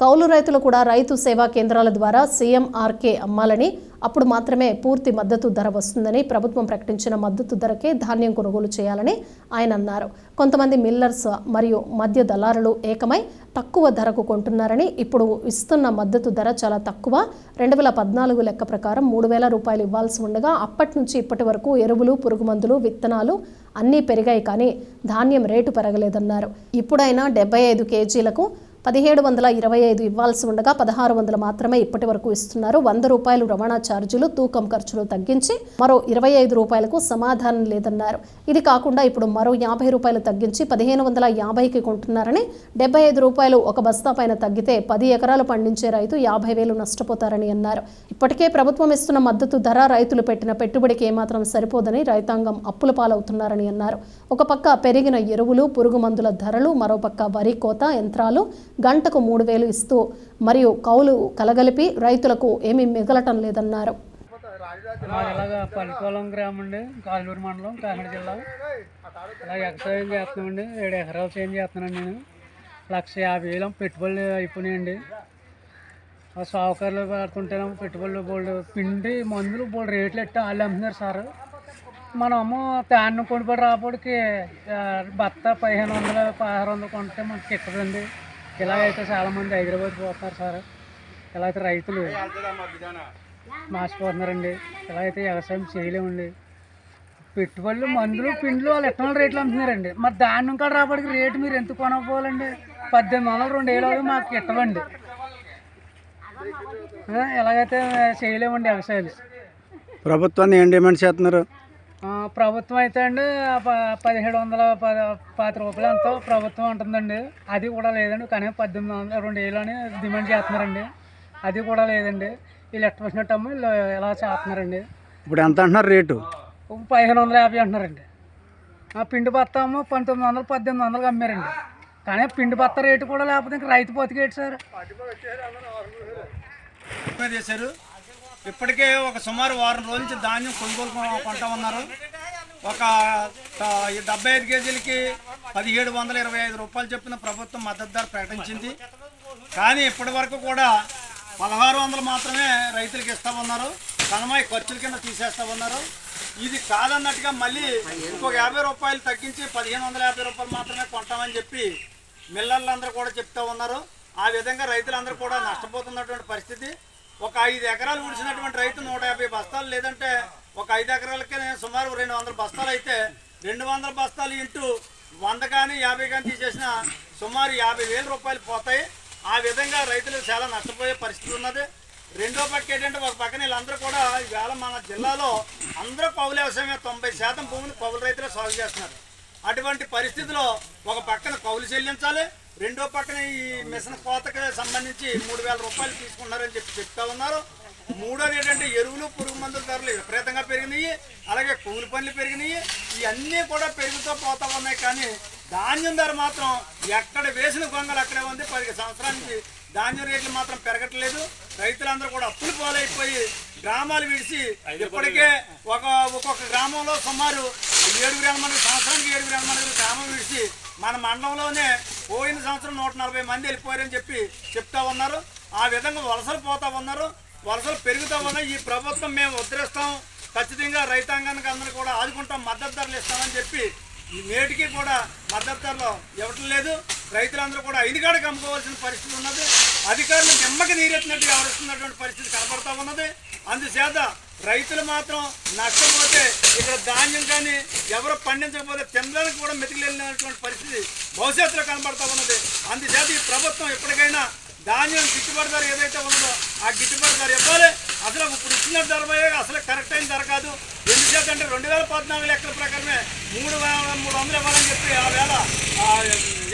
కౌలు రైతులు కూడా రైతు సేవా కేంద్రాల ద్వారా సీఎంఆర్కే అమ్మాలని, అప్పుడు మాత్రమే పూర్తి మద్దతు ధర వస్తుందని, ప్రభుత్వం ప్రకటించిన మద్దతు ధరకే ధాన్యం కొనుగోలు చేయాలని ఆయన అన్నారు. కొంతమంది మిల్లర్స్ మరియు మద్య దళారులు ఏకమై తక్కువ ధరకు కొంటున్నారని, ఇప్పుడు ఇస్తున్న మద్దతు ధర చాలా తక్కువ. 2014 లెక్క ప్రకారం 3,000 రూపాయలు ఇవ్వాల్సి ఉండగా అప్పటి నుంచి ఇప్పటి వరకు ఎరువులు, పురుగుమందులు, విత్తనాలు అన్నీ పెరిగాయి కానీ ధాన్యం రేటు పెరగలేదన్నారు. ఇప్పుడైనా 75 కేజీలకు 1725 ఇవ్వాల్సి ఉండగా 1600 మాత్రమే ఇప్పటి వరకు ఇస్తున్నారు. 100 రూపాయలు రవాణా ఛార్జీలు, తూకం ఖర్చులు తగ్గించి మరో 25 రూపాయలకు సమాధానం లేదన్నారు. ఇది కాకుండా ఇప్పుడు మరో 50 రూపాయలు తగ్గించి 1550కి కొంటున్నారని, 75 రూపాయలు ఒక బస్తా పైన తగ్గితే 10 ఎకరాలు పండించే రైతు 50,000 నష్టపోతారని అన్నారు. ఇప్పటికే ప్రభుత్వం ఇస్తున్న మద్దతు ధర రైతులు పెట్టిన పెట్టుబడికి ఏమాత్రం సరిపోదని రైతాంగం అప్పుల పాలవుతున్నారని అన్నారు. ఒక పక్క పెరిగిన ఎరువులు, పురుగు మందుల ధరలు, మరోపక్క వరి కోత యంత్రాలు గంటకు 3,000 ఇస్తూ మరియు కౌలు కలగలిపి రైతులకు ఏమీ మిగలటం లేదన్నారు. ఇలాగా పల్లికోలం గ్రామం అండి, కాలూరు మండలం, కాకినాడ జిల్లా. ఇలా వ్యవసాయం చేస్తున్నామండి. 7 ఎకరాలు చేంజ్ చేస్తున్నాను నేను. 150,000 పెట్టుబడులు అయిపోయినాయండి. ఆ సావుకారులు పడుతుంటేనేమో పెట్టుబడులు బోల్డ్, పిండి మందులు బోల్డ్ రేట్లు ఎట్టి వాళ్ళు అమ్ముతున్నారు సార్. మనము ధాన్యం కొనుబడి రాబడికి బత్త 1500, 1600 కొంటే మనకి ఎక్కదండి. ఇలాగైతే చాలామంది హైదరాబాద్ పోతున్నారు సార్. ఇలా అయితే రైతులు మాసిపోతున్నారండి. ఇలా అయితే వ్యవసాయం చేయలేమండి. పెట్టుబడులు, మందులు, పిండ్లు వాళ్ళు ఎట్టనల్ రేట్లు అమ్ముతున్నారండి. మరి ధాన్యం కాడ రాబడికి రేటు మీరు ఎంత కొనకపోవాలండి? 1800, 2000 మాకు ఇట్టవండి. ఎలాగైతే చేయలేమండి వ్యవసాయాలు. ప్రభుత్వాన్ని ఏం డిమాండ్ చేస్తున్నారు? ప్రభుత్వం అయితే అండి 1750 రూపాయలు ఎంతో ప్రభుత్వం ఉంటుందండి. అది కూడా లేదండి. కానీ 1800, 2000 అని డిమాండ్ చేస్తున్నారండి. అది కూడా లేదండి. వీళ్ళు ఎట్ట వచ్చినట్టమ్మో వీళ్ళు ఎలా చేస్తున్నారండి. ఇప్పుడు ఎంత అంటున్నారు రేటు? 1550 అంటున్నారండి. పిండి బత్త ఏమో 1900, 1800 అమ్మారండి. కానీ పిండి బత్త రేటు కూడా లేకపోతే ఇంక రైతు బతికేటి సార్. చేశారు. ఇప్పటికే ఒక సుమారు వారం రోజుల నుంచి ధాన్యం కొనుగోలు కొంటా ఉన్నారు. ఒక 75 కేజీలకి 1725 రూపాయలు చొప్పున ప్రభుత్వం మద్దతు ధర ప్రకటించింది. కానీ ఇప్పటి వరకు కూడా 1600 మాత్రమే రైతులకు ఇస్తా ఉన్నారు. కనమాయి ఖర్చుల కింద తీసేస్తా ఉన్నారు. ఇది కాదన్నట్టుగా మళ్ళీ ఇంకొక 50 రూపాయలు తగ్గించి 1550 రూపాయలు మాత్రమే కొంటామని చెప్పి మిల్లర్లందరూ కూడా చెప్తా ఉన్నారు. ఆ విధంగా రైతులందరూ కూడా నష్టపోతున్నటువంటి పరిస్థితి. ఒక 5 ఎకరాలు ఉడిచినటువంటి రైతు 150 బస్తాలు, లేదంటే ఒక 5 ఎకరాలకే సుమారు 200 బస్తాలు అయితే 200 బస్తాలు ఇంటూ 100 కానీ 50 కానీ తీసేసిన సుమారు 50,000 రూపాయలు పోతాయి. ఆ విధంగా రైతులు చాలా నష్టపోయే పరిస్థితి ఉన్నది. రెండో పక్క ఏంటంటే ఒక పక్కన వీళ్ళందరూ కూడా ఈవేళ మన జిల్లాలో అందరూ కౌలు వ్యవసాయమే, 90% భూమిని కౌలు రైతులే సాగు చేస్తున్నారు. అటువంటి పరిస్థితిలో ఒక పక్కన కౌలు చెల్లించాలి, రెండో పక్కన ఈ మిషన్ కోతకి సంబంధించి 3,000 రూపాయలు తీసుకున్నారని చెప్తా ఉన్నారు. మూడోది ఏంటంటే ఎరువులు, పురుగు మందుల ధరలు విపరీతంగా పెరిగినాయి. అలాగే కూలి పనులు పెరిగినాయి. ఇవన్నీ కూడా పెరుగుతూ పోతా ఉన్నాయి. కానీ ధాన్యం ధర మాత్రం ఎక్కడ వేసిన గొంగలు అక్కడే ఉంది. 10 సంవత్సరానికి ధాన్యం రేట్లు మాత్రం పెరగట్లేదు. రైతులందరూ కూడా అప్పులు పాలైపోయి గ్రామాలు విడిచి ఇప్పటికే ఒక్కొక్క గ్రామంలో సుమారు 7,000 మంది, సంవత్సరానికి 7,000 మంది గ్రామం విడిచి మన మండలంలోనే పోయిన సంవత్సరం 140 మంది వెళ్ళిపోయారని చెప్పి చెప్తా ఉన్నారు. ఆ విధంగా వలసలు పోతా ఉన్నారు. వలసలు పెరుగుతూ ఉన్నాయి. ఈ ప్రభుత్వం మేము ఉద్ధరిస్తాం, ఖచ్చితంగా రైతాంగానికి అందరూ కూడా ఆదుకుంటాం, మద్దతు ధరలు ఇస్తామని చెప్పి ఈ నేటికి కూడా మద్దతు ధరలు ఇవ్వటం లేదు. రైతులందరూ కూడా ఐదుగాడికి అమ్ముకోవాల్సిన పరిస్థితి ఉన్నది. అధికారులు నిమ్మకి నీరెత్తినట్టు వ్యవహరిస్తున్నటువంటి పరిస్థితి కనబడతా ఉన్నది. అందుచేత రైతులు మాత్రం నష్టపోతే ఇక్కడ ధాన్యం కానీ ఎవరు పండించకపోతే తినడానికి కూడా మెతికిలేనటువంటి పరిస్థితి భవిష్యత్తులో కనబడతా ఉన్నది. అందుచేత ఈ ప్రభుత్వం ఎప్పటికైనా ధాన్యం గిట్టుబాటు ధర ఏదైతే ఉన్నదో ఆ గిట్టుబాటు ధర ఇవ్వాలి. అసలు ఇప్పుడు ఇచ్చిన ధర అసలు కరెక్ట్ అయిన ధర కాదు. ఎందుచేత అంటే 2014 లెక్కల ప్రకారమే 3,300 ఇవ్వాలని చెప్పి ఆ వేళ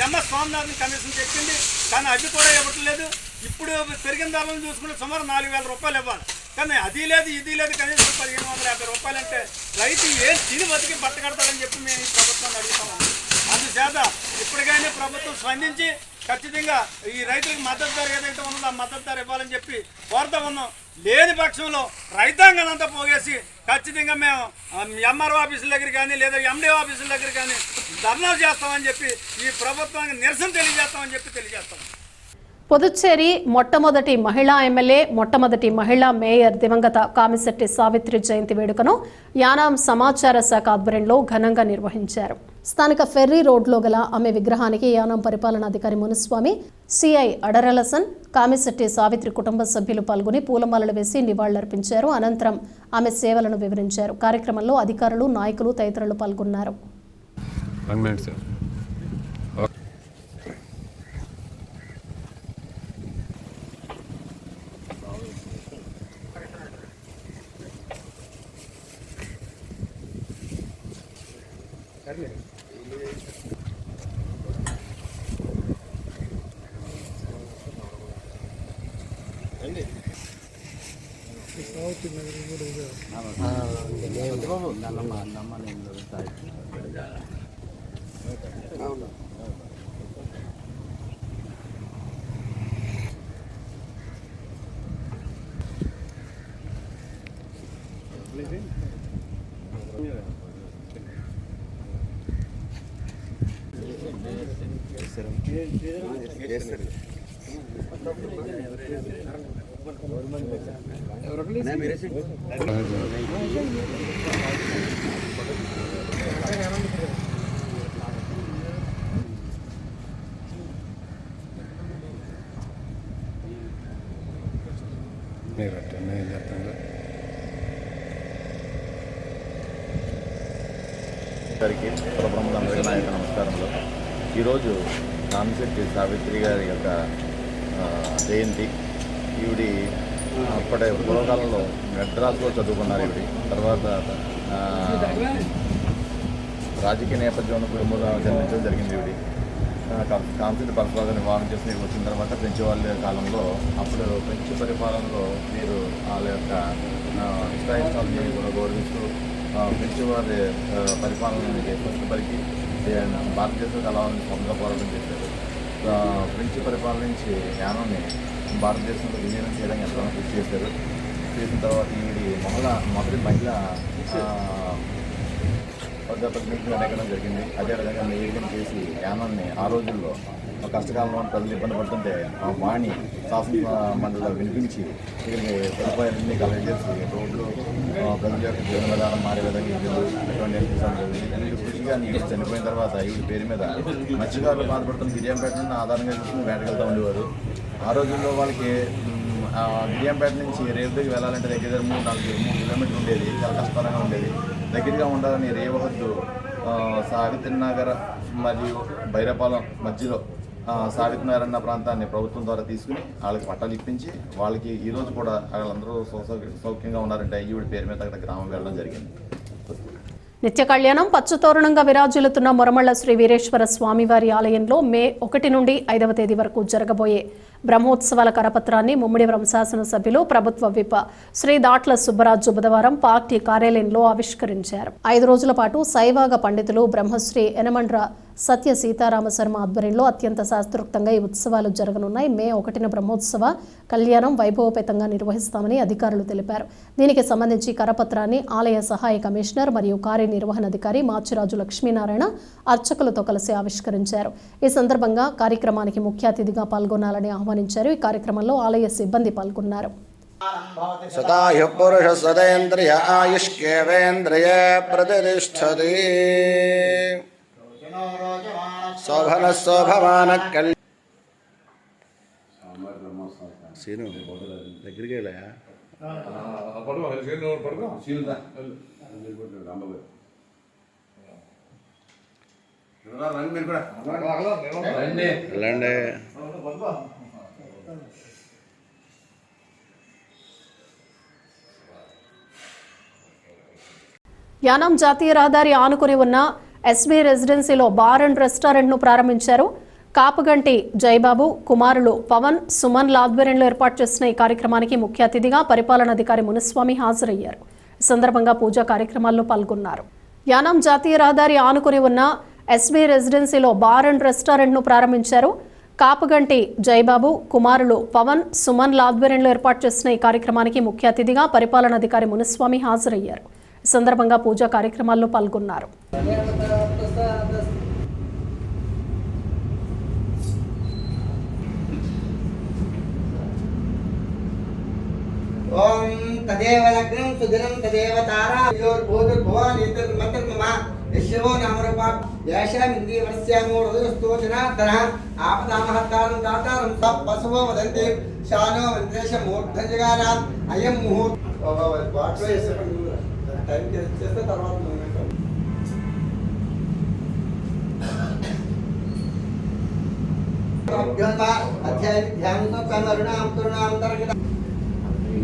ఎంఎస్ స్వామినాథన్ కమిషన్ చెప్పింది. కానీ అది కూడా ఇవ్వట్లేదు. ఇప్పుడు పెరిగిన ధరలను చూసుకుంటే సుమారు 4,000 రూపాయలు ఇవ్వాలి. కానీ అది లేదు, ఇది లేదు. కనీసం 1,550 రూపాయలు అంటే రైతు ఏం తిని బతికి బట్ట కడతాడని చెప్పి మేము ఈ ప్రభుత్వాన్ని అడుగుతాము. అందుచేత ఇప్పటికైనా ప్రభుత్వం స్పందించి ఖచ్చితంగా ఈ రైతులకు మద్దతు ధర ఏదైతే ఉన్నదో ఆ మద్దతు ధర ఇవ్వాలని చెప్పి కోరుతా ఉన్నాం. లేని పక్షంలో రైతాంగానంతా పోగేసి ఖచ్చితంగా మేము ఎంఆర్ఓ ఆఫీసుల దగ్గర కానీ లేదా ఎండిఓ ఆఫీసుల దగ్గర కానీ ధర్నాలు చేస్తామని చెప్పి ఈ ప్రభుత్వానికి నిరసన తెలియజేస్తామని చెప్పి తెలియజేస్తాం. పుదుచ్చేరి మొట్టమొదటి మహిళా ఎమ్మెల్యే, మొట్టమొదటి మహిళా మేయర్ దివంగత కామిశెట్టి సావిత్రి జయంతి వేడుకను యానాం సమాచార శాఖ ఆధ్వర్యంలో ఘనంగా నిర్వహించారు. స్థానిక ఫెర్రీ రోడ్లో గల ఆమె విగ్రహానికి యానాం పరిపాలనాధికారి మునుస్వామి, సిఐ అడరలసన్, కామిశెట్టి సావిత్రి కుటుంబ సభ్యులు పాల్గొని పూలమాలలు వేసి నివాళులర్పించారు. అనంతరం ఆమె సేవలను వివరించారు. కార్యక్రమంలో అధికారులు, నాయకులు తదితరులు పాల్గొన్నారు. గారికి పురబ్రహ్మలందరికీ నా యొక్క నమస్కారములు. ఈరోజు కామిశెట్టి సావిత్రి గారి యొక్క జయంతి. ఈవిడి అప్పటి పూర్వకాలంలో మెడ్రాస్లో చదువుకున్నారు. ఈవిడి తర్వాత రాజకీయ నేపథ్యంలో జన్మించడం జరిగింది. ఈవిడి కామిశెట్టి పరశురాజు వివాహం చేసి వచ్చిన తర్వాత ఫ్రెంచ్ వాళ్ళ కాలంలో, అప్పుడు ఫ్రెంచ్ పరిపాలనలో వీరు వాళ్ళ యొక్క ఇష్టాయిష్టాలని కూడా గౌరవిస్తూ ఫ్రెంచ్ వారి పరిపాలన పరికి భారతదేశం కలవాలని స్వంతంగా పోరాటం చేశారు. ఫ్రెంచ్ పరిపాలన నుంచి యానాన్ని భారతదేశంలో విలీనం చేయడానికి ఎంతగానో కృషి చేశారు. చేసిన తర్వాత ఈవిడి మొదటి మహిళ ప్రజాప్రతినిధులు ఎన్నికడం జరిగింది. అదేవిధంగా మేయర్గా చేసి యానాన్ని ఆ రోజుల్లో కష్టకాలంలో ప్రజలు ఇబ్బంది పడుతుంటే వాణి శాసన మండలిలో వినిపించి వీళ్ళకి సదుపాయాలన్నీ కలగజేసి రోడ్లు ప్రజల యొక్క జీవన విధానం మారే విధంగా అటువంటి నేర్పించడం కృషిగా నీరు చనిపోయిన తర్వాత వీళ్ళ పేరు మీద మత్స్యకారులు బాధపడుతున్న గిరియంపేట నుండి ఆధారంగా చూసుకుని వేటకెళ్తూ ఉండేవారు. ఆ రోజుల్లో వాళ్ళకి గిరియంపేట నుంచి రేవుకి వెళ్ళాలంటే దగ్గర 3-4 కిలోమీటర్లు ఉండేది. చాలా కష్టతరంగా ఉండేది. దగ్గరగా ఉండాలని రేవహద్దు సావిత్రి నగర్ మరియు బైరపాలెం మధ్యలో సావిత్రి నగర్ అన్న ప్రాంతాన్ని ప్రభుత్వం ద్వారా తీసుకుని వాళ్ళకి పట్టాలు ఇప్పించి వాళ్ళకి ఈరోజు కూడా వాళ్ళందరూ సౌఖ్యంగా ఉన్నారంటే ఈవిడ పేరు మీద అక్కడ గ్రామం వెళ్ళడం జరిగింది. నిత్య కళ్యాణం పచ్చతోరణంగా విరాజిల్లుతున్న మొరమళ్ళ శ్రీ వీరేశ్వర స్వామివారి ఆలయంలో మే 1 నుండి 5వ తేదీ వరకు జరగబోయే బ్రహ్మోత్సవాల కరపత్రాన్ని ముమ్మిడివరం శాసనసభ్యులు ప్రభుత్వ విప్ శ్రీ దాట్ల సుబ్బరాజు బుధవారం పార్టీ కార్యాలయంలో ఆవిష్కరించారు. 5 రోజుల పాటు శైవాగ పండితులు బ్రహ్మశ్రీ యనమండ్ర సత్య సీతారామ శర్మ ఆధ్వర్యంలో అత్యంత శాస్త్రోక్తంగా ఈ ఉత్సవాలు జరగనున్నాయి. మే 1న బ్రహ్మోత్సవ కళ్యాణం వైభవపేతంగా నిర్వహిస్తామని అధికారులు తెలిపారు. దీనికి సంబంధించి కరపత్రాన్ని ఆలయ సహాయ కమిషనర్ మరియు కార్యనిర్వహణాధికారి మాచిరాజు లక్ష్మీనారాయణ అర్చకులతో కలిసి ఆవిష్కరించారు. ఈ సందర్భంగా కార్యక్రమానికి ముఖ్య అతిథిగా పాల్గొనాలని ఆహ్వానించారు. ఈ కార్యక్రమంలో ఆలయ సిబ్బంది పాల్గొన్నారు. సదాయు పురుష సదేంద్రియ ఆయుష్కేవేంద్రియ ప్రతిష్టతి శోభన శోభమాన కళ్యాణ దగ్గరికి వెళ్ళా వెళ్ళండి. యానాం జాతీయ రహదారి ఆనుకుని ఉన్న ఎస్బీ రెసిడెన్సీలో బార్ అండ్ రెస్టారెంట్ను ప్రారంభించారు. కాపుగంటి జయబాబు కుమారులు పవన్, సుమన్ ఆధ్వర్యంలో ఏర్పాటు చేసిన ఈ కార్యక్రమానికి ముఖ్య అతిథిగా పరిపాలనాధికారి మునుస్వామి హాజరయ్యారు. ఈ సందర్భంగా పూజా కార్యక్రమాల్లో పాల్గొన్నారు. యానాం జాతీయ రహదారి ఆనుకుని ఉన్న ఎస్బీ రెసిడెన్సీలో బార్ అండ్ రెస్టారెంట్ను ప్రారంభించారు. కాపుగంటి జయబాబు కుమారులు పవన్, సుమన్ ఆధ్వర్యంలో ఏర్పాటు చేసిన ఈ కార్యక్రమానికి ముఖ్య అతిథిగా పరిపాలనాధికారి మునుస్వామి హాజరయ్యారు. ఈ సందర్భంగా పూజా కార్యక్రమాల్లో పాల్గొన్నారు. తదేవ లగ్నం సుదినం తదేవ తారా భూర్భువనేతర్మమ యశవో నామరూప యాశామింది వర్ష్యామో హృదయస్థో జనార్దన ఆపదామహత్తారం దాతారం పశవో వదంతి శానో వంద్రేష మూర్ధజగానాం అయం ముహూర్త వాట్లో టైం చేస్తే తర్వాత అధ్యాయ ధ్యానంతో కమరుణాం తరుణాంతర్గత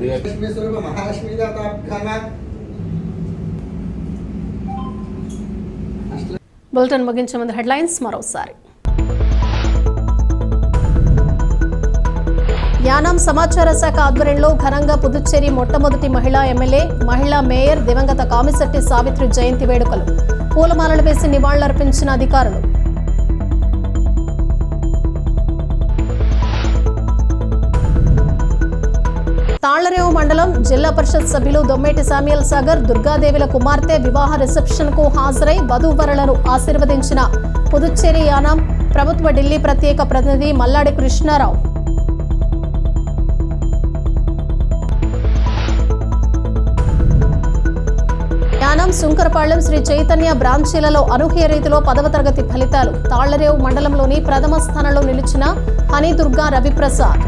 లక్ష్మీ స్వరూప మహాలక్ష్మీ దాతాభ్యామ. బులెటిన్ ముగించే ముందు హెడ్లైన్స్ మరోసారి. యానాం సమాచార శాఖ ఆధ్వర్యంలో ఘనంగా పుదుచ్చేరి మొట్టమొదటి మహిళా ఎమ్మెల్యే, మహిళా మేయర్ దివంగత కామిశెట్టి సావిత్రి జయంతి వేడుకలు. పూలమాలలు వేసి నివాళులర్పించిన అధికారులు. తాళ్లరేవు మండలం జిల్లా పరిషత్ సభ్యులు దొమ్మేటి శామ్యుయల్ సాగర్, దుర్గాదేవిల కుమార్తె వివాహ రిసెప్షన్ కు హాజరై వధూవరులను ఆశీర్వదించిన పుదుచ్చేరి యానాం ప్రభుత్వ ఢిల్లీ ప్రత్యేక ప్రతినిధి మల్లాడి కృష్ణారావు. యానాం సుంకరపాళ్లెం శ్రీ చైతన్య బ్రాంచీలలో అనూహ్య రీతిలో 10వ తరగతి ఫలితాలు. తాళ్లరేవు మండలంలోని ప్రథమ స్థానంలో నిలిచిన హనీదుర్గా రవిప్రసాద్.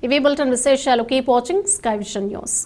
ఇవి బులెటిన్ విశేషాలు. Keep watching sky vision news.